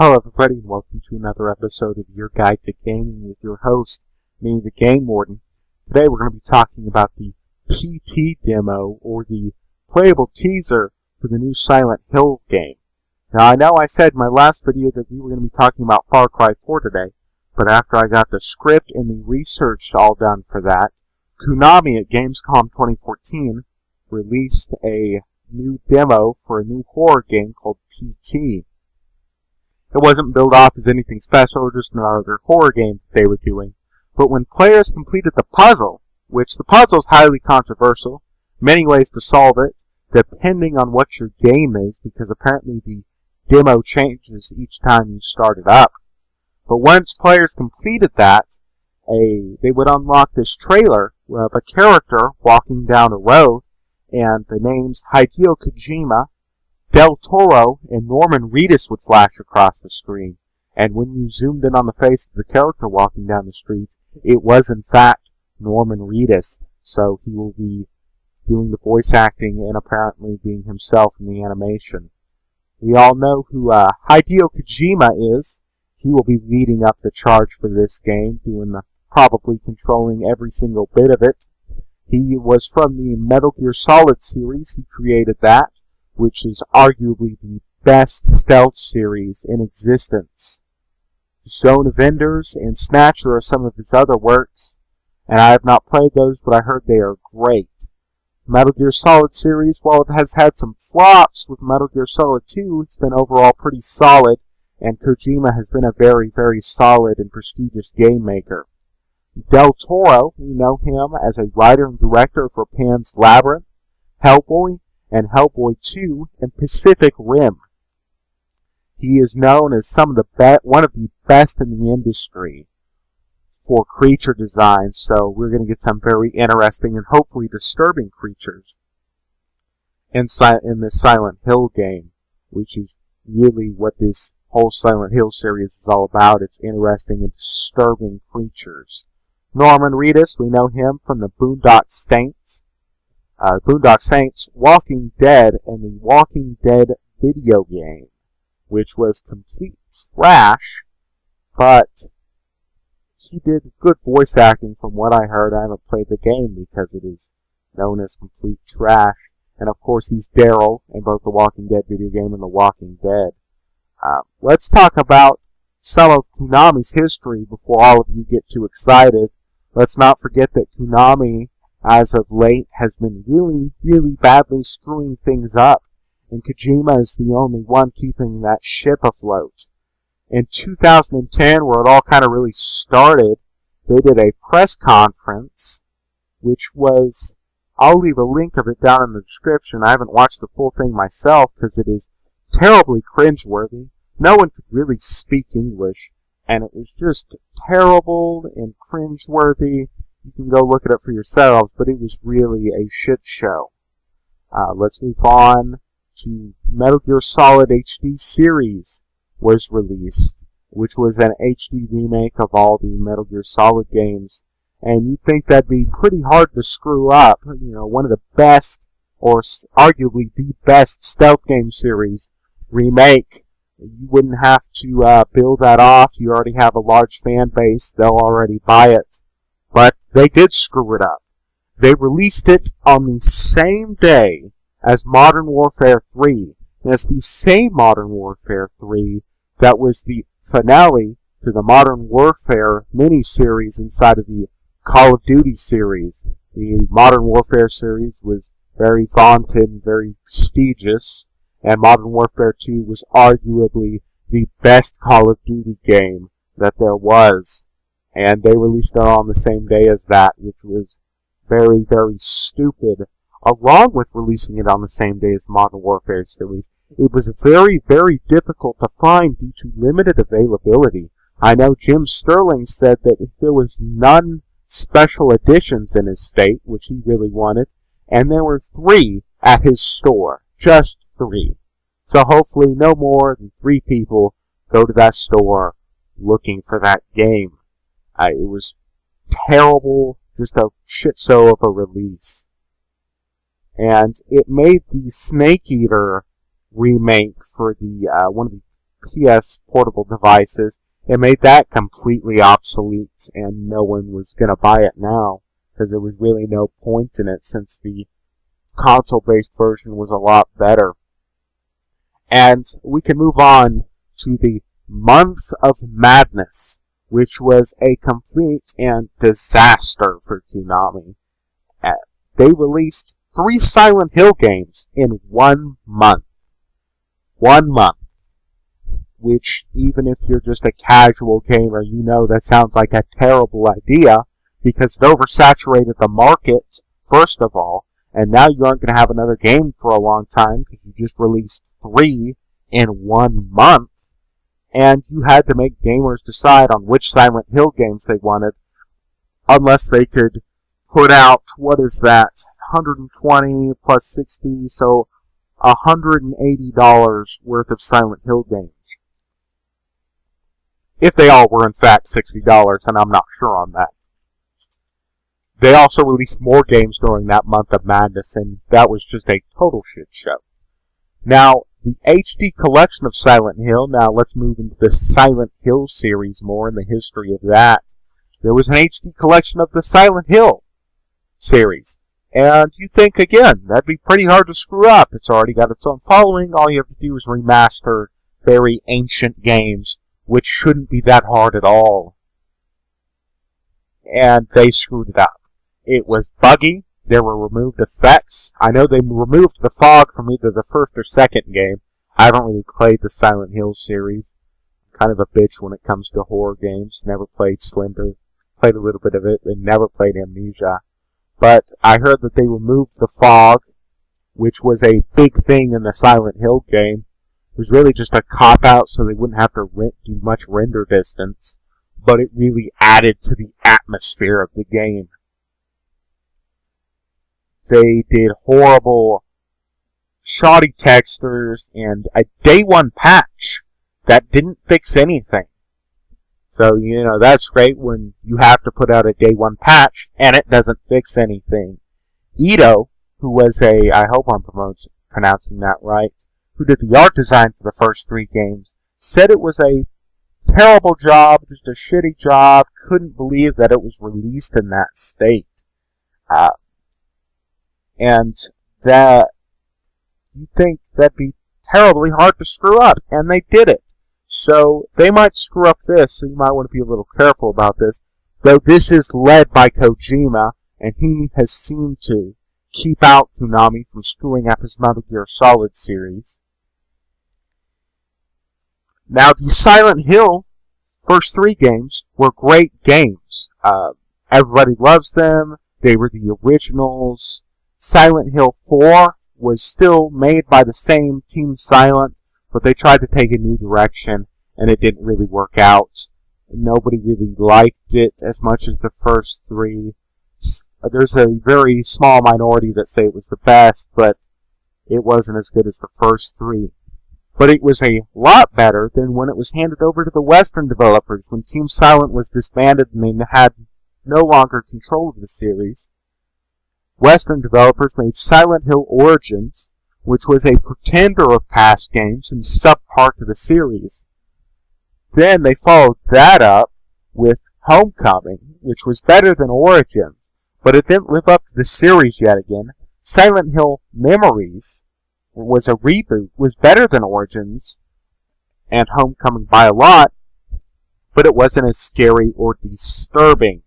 Hello everybody and welcome to another episode of Your Guide to Gaming with your host, me, the Game Warden. Today we're going to be talking about the PT demo, or the playable teaser for the new Silent Hill game. Now I know I said in my last video that we were going to be talking about Far Cry 4 today, but after I got the script and the research all done for that, Konami at Gamescom 2014 released a new demo for a new horror game called PT. It wasn't billed off as anything special or just another horror game that they were doing. But when players completed the puzzle, which the puzzle is highly controversial, many ways to solve it, depending on what your game is, because apparently the demo changes each time you start it up. But once players completed that, they would unlock this trailer of a character walking down a road, and the names Hideo Kojima, Del Toro, and Norman Reedus would flash across the screen. And when you zoomed in on the face of the character walking down the street, it was in fact Norman Reedus. So he will be doing the voice acting and apparently being himself in the animation. We all know who Hideo Kojima is. He will be leading up the charge for this game, probably controlling every single bit of it. He was from the Metal Gear Solid series. He created that, which is arguably the best stealth series in existence. Zone of Enders and Snatcher are some of his other works, and I have not played those, but I heard they are great. Metal Gear Solid series, while it has had some flops with Metal Gear Solid 2, it's been overall pretty solid, and Kojima has been a very, very solid and prestigious game maker. Del Toro, we know him as a writer and director for Pan's Labyrinth, Hellboy, and Hellboy 2, and Pacific Rim. He is known as one of the best in the industry for creature design, so we're going to get some very interesting and hopefully disturbing creatures in this Silent Hill game, which is really what this whole Silent Hill series is all about. It's interesting and disturbing creatures. Norman Reedus, we know him from the Boondock Saints, Walking Dead, and the Walking Dead video game, which was complete trash, but he did good voice acting from what I heard. I haven't played the game because it is known as complete trash, and of course he's Daryl in both the Walking Dead video game and the Walking Dead. Let's talk about some of Konami's history before all of you get too excited. Let's not forget that Konami, as of late, has been really, really badly screwing things up, and Kojima is the only one keeping that ship afloat. In 2010, where it all kind of really started, they did a press conference, which was, I'll leave a link of it down in the description. I haven't watched the full thing myself because it is terribly cringeworthy. No one could really speak English, and it was just terrible and cringeworthy. You can go look at it for yourselves, but it was really a shit show. Let's move on to Metal Gear Solid HD series was released, which was an HD remake of all the Metal Gear Solid games. And you'd think that'd be pretty hard to screw up. You know, one of the best, or arguably the best stealth game series remake. You wouldn't have to build that off. You already have a large fan base. They'll already buy it. But they did screw it up. They released it on the same day as Modern Warfare 3. And it's the same Modern Warfare 3 that was the finale to the Modern Warfare mini-series inside of the Call of Duty series. The Modern Warfare series was very vaunted and very prestigious, and Modern Warfare 2 was arguably the best Call of Duty game that there was. And they released it on the same day as that, which was very, very stupid. Along with releasing it on the same day as Modern Warfare series, it was very, very difficult to find due to limited availability. I know Jim Sterling said that if there was none special editions in his state, which he really wanted, and there were 3 at his store. Just 3. So hopefully no more than 3 people go to that store looking for that game. It was terrible, just a shit show of a release. And it made the Snake Eater remake for the one of the PS portable devices, it made that completely obsolete, and no one was going to buy it now, because there was really no point in it, since the console-based version was a lot better. And we can move on to the Month of Madness, which was a complete and disaster for Konami. They released 3 Silent Hill games in 1 month. 1 month. Which, even if you're just a casual gamer, you know that sounds like a terrible idea, because it oversaturated the market, first of all, and now you aren't going to have another game for a long time, because you just released 3 in 1 month, and you had to make gamers decide on which Silent Hill games they wanted, unless they could put out, what is that, 120 plus 60, so $180 worth of Silent Hill games. If they all were in fact $60, and I'm not sure on that. They also released more games during that Month of Madness, and that was just a total shit show. Now, the HD collection of Silent Hill, now let's move into the Silent Hill series more and the history of that. There was an HD collection of the Silent Hill series. And you think, again, that'd be pretty hard to screw up. It's already got its own following. All you have to do is remaster very ancient games, which shouldn't be that hard at all. And they screwed it up. It was buggy. There were removed effects. I know they removed the fog from either the first or second game. I haven't really played the Silent Hill series. I'm kind of a bitch when it comes to horror games. Never played Slender. Played a little bit of it, and never played Amnesia. But I heard that they removed the fog, which was a big thing in the Silent Hill game. It was really just a cop-out so they wouldn't have to do much render distance, but it really added to the atmosphere of the game. They did horrible, shoddy textures, and a day one patch that didn't fix anything. So, you know, that's great when you have to put out a day one patch, and it doesn't fix anything. Ito, who was I hope I'm pronouncing that right, who did the art design for the first 3 games, said it was a terrible job, just a shitty job, couldn't believe that it was released in that state. And that you think that'd be terribly hard to screw up, and they did it. So they might screw up this, so you might want to be a little careful about this. Though this is led by Kojima, and he has seemed to keep out Konami from screwing up his Metal Gear Solid series. Now, the Silent Hill first 3 games were great games. Everybody loves them. They were the originals. Silent Hill 4 was still made by the same Team Silent, but they tried to take a new direction, and it didn't really work out. Nobody really liked it as much as the first 3. There's a very small minority that say it was the best, but it wasn't as good as the first 3. But it was a lot better than when it was handed over to the Western developers, when Team Silent was disbanded and they had no longer control of the series. Western developers made Silent Hill Origins, which was a pretender of past games and subpart to the series. Then they followed that up with Homecoming, which was better than Origins, but it didn't live up to the series yet again. Silent Hill Memories was a reboot, was better than Origins and Homecoming by a lot, but it wasn't as scary or disturbing.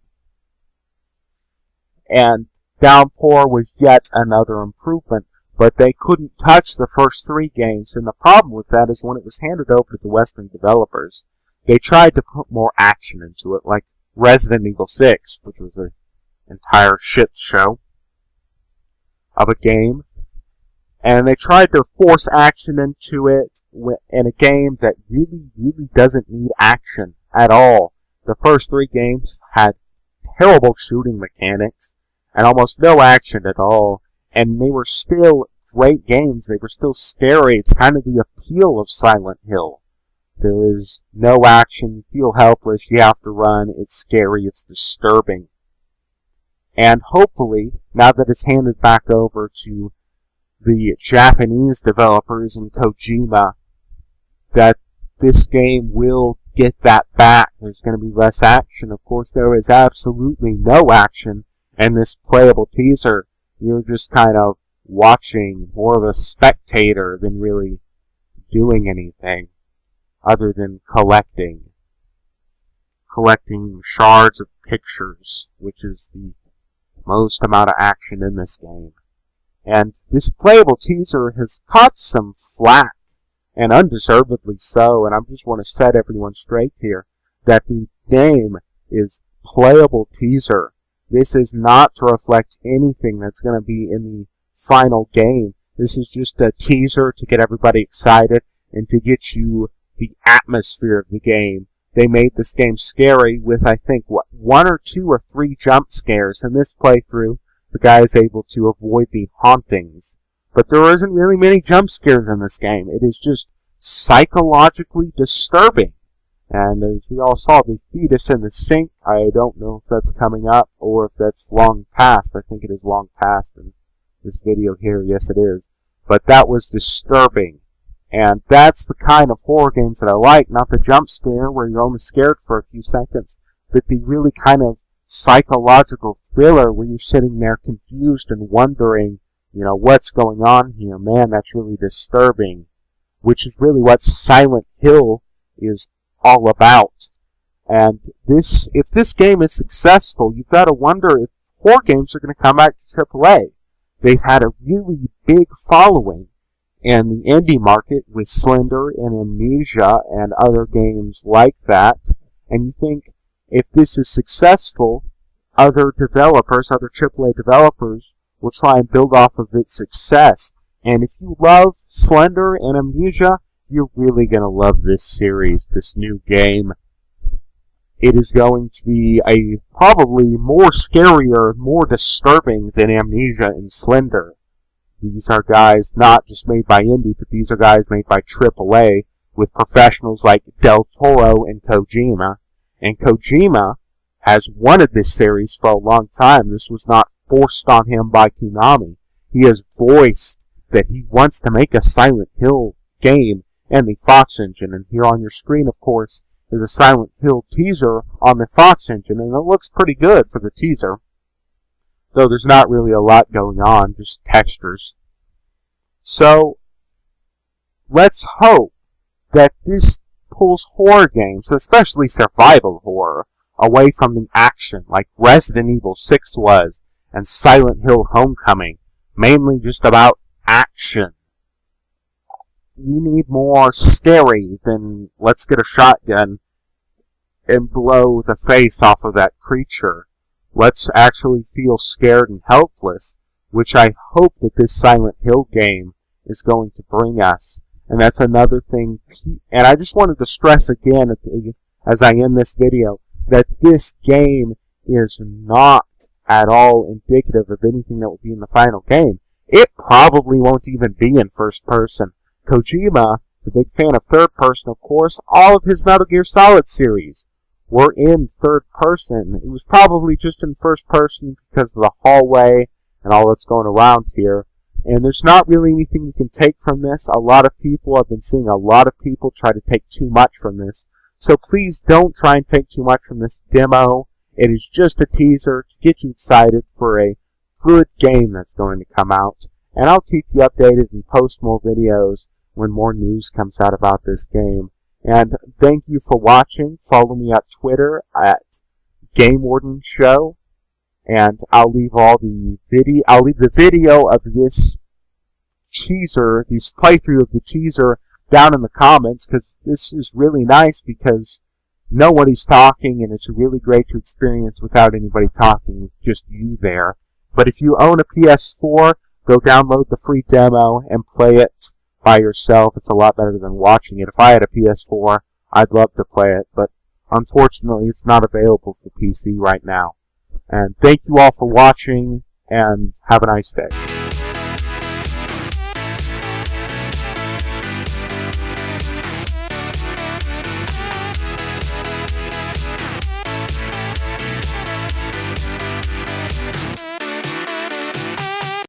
And Downpour was yet another improvement, but they couldn't touch the first 3 games, and the problem with that is when it was handed over to the Western developers, they tried to put more action into it, like Resident Evil 6, which was an entire shit show of a game, and they tried to force action into it in a game that really, really doesn't need action at all. The first 3 games had terrible shooting mechanics, and almost no action at all, and they were still great games. They were still scary. It's kind of the appeal of Silent Hill. There is no action, you feel helpless, you have to run, it's scary, it's disturbing. And hopefully, now that it's handed back over to the Japanese developers and Kojima, that this game will get that back. There's going to be less action. Of course, there is absolutely no action in this playable teaser. You're just kind of watching, more of a spectator than really doing anything other than collecting shards of pictures, which is the most amount of action in this game. And this playable teaser has caught some flack, and undeservedly so, and I just want to set everyone straight here that the name is playable teaser. This is not to reflect anything that's going to be in the final game. This is just a teaser to get everybody excited and to get you the atmosphere of the game. They made this game scary with, I think, 1 or 2 or 3 jump scares. In this playthrough, the guy is able to avoid the hauntings. But there isn't really many jump scares in this game. It is just psychologically disturbing. And as we all saw, the fetus in the sink, I don't know if that's coming up or if that's long past. I think it is long past in this video here. Yes, it is. But that was disturbing. And that's the kind of horror games that I like, not the jump scare where you're only scared for a few seconds, but the really kind of psychological thriller where you're sitting there confused and wondering, you know, what's going on here? Man, that's really disturbing. Which is really what Silent Hill is all about. And if this game is successful, you've got to wonder if horror games are going to come back to AAA. They've had a really big following in the indie market with Slender and Amnesia and other games like that. And you think, if this is successful, other developers, other AAA developers, will try and build off of its success. And if you love Slender and Amnesia, you're really going to love this series, this new game. It is going to be probably more scarier, more disturbing than Amnesia and Slender. These are guys not just made by indie, but these are guys made by AAA with professionals like Del Toro and Kojima. And Kojima has wanted this series for a long time. This was not forced on him by Konami. He has voiced that he wants to make a Silent Hill game and the Fox engine. And here on your screen, of course, is a Silent Hill teaser on the Fox engine. And it looks pretty good for the teaser, though there's not really a lot going on, just textures. So, let's hope that this pulls horror games, especially survival horror, away from the action like Resident Evil 6 was, and Silent Hill Homecoming, mainly just about action. We need more scary than let's get a shotgun and blow the face off of that creature. Let's actually feel scared and helpless, which I hope that this Silent Hill game is going to bring us. And that's another thing. And I just wanted to stress again as I end this video that this game is not at all indicative of anything that will be in the final game. It probably won't even be in first person. Kojima is a big fan of third person, of course. All of his Metal Gear Solid series were in third person. It was probably just in first person because of the hallway and all that's going around here. And there's not really anything we can take from this. I've been seeing a lot of people try to take too much from this. So please don't try and take too much from this demo. It is just a teaser to get you excited for a good game that's going to come out. And I'll keep you updated and post more videos when more news comes out about this game. And thank you for watching. Follow me on Twitter at Game Warden Show. And I'll leave the video of this teaser, this playthrough of the teaser down in the comments, because this is really nice because nobody's talking and it's really great to experience without anybody talking, with just you there. But if you own a PS4, go download the free demo and play it by yourself. It's a lot better than watching it. If I had a PS4, I'd love to play it, but unfortunately it's not available for PC right now. And thank you all for watching, and have a nice day.